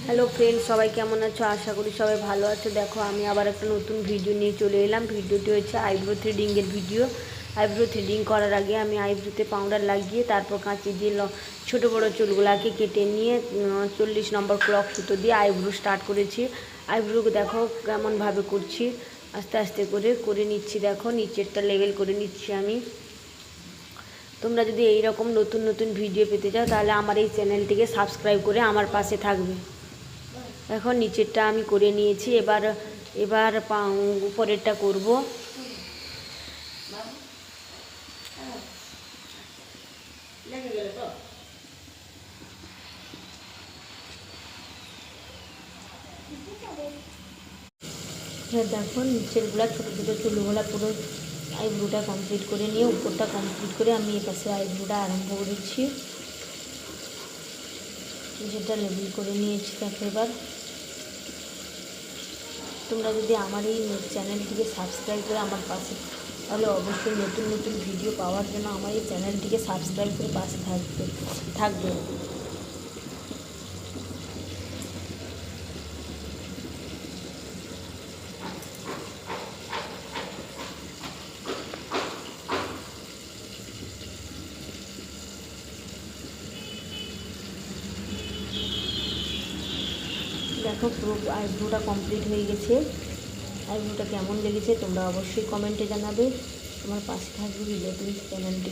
Hello friends, সবাই কেমন আছো? আশা করি সবাই ভালো আছো। দেখো, আমি আবার একটা নতুন ভিডিও নিয়ে চলে এলাম। ভিডিওটি হচ্ছে আইব্রো থ্রেডিংয়ের ভিডিও। আইব্রো থ্রেডিং করার আগে আমি আইব্রোতে পাউডার লাগিয়ে তারপর কাঁচি দিয়ে ছোটো বড়ো চুলগুলাকে কেটে নিয়ে 40 নম্বর ক্লক সুতো দিয়ে আইব্রো স্টার্ট করেছি। আইব্রো দেখো কেমনভাবে করছি, আস্তে আস্তে করে নিচ্ছি। দেখো, নিচেরটা লেভেল করে নিচ্ছি আমি। তোমরা যদি এই রকম নতুন নতুন ভিডিও পেতে চাও তাহলে আমার এই চ্যানেলটিকে সাবস্ক্রাইব করে আমার পাশে থাকবে। এখন নিচেরটা আমি করে নিয়েছি, এবার এবার উপরেরটা করব। দেখো, নিচেরগুলা ছোটো ছোটো চুলগুলা পুরো আইব্রোটা কমপ্লিট করে নিয়ে উপরটা কমপ্লিট করে আমি এপাশে আইব্রোটা আরম্ভ করেছি। যেটা লেবেল করে নিয়েছি। দেখো, এবার তোমরা যদি আমার এই চ্যানেলটিকে সাবস্ক্রাইব করে আমার পাশে, তাহলে অবশ্যই নতুন নতুন ভিডিও পাওয়ার জন্য আমার এই চ্যানেলটিকে সাবস্ক্রাইব করে পাশে থাকবে। দেখো, পুরো আইব্রোটা কমপ্লিট হয়ে গেছে। আইব্রোটা কেমন লেগেছে তোমরা অবশ্যই কমেন্টে জানাবে। তোমার পাশে থাকবে রিলেটিভ চ্যানেলটি।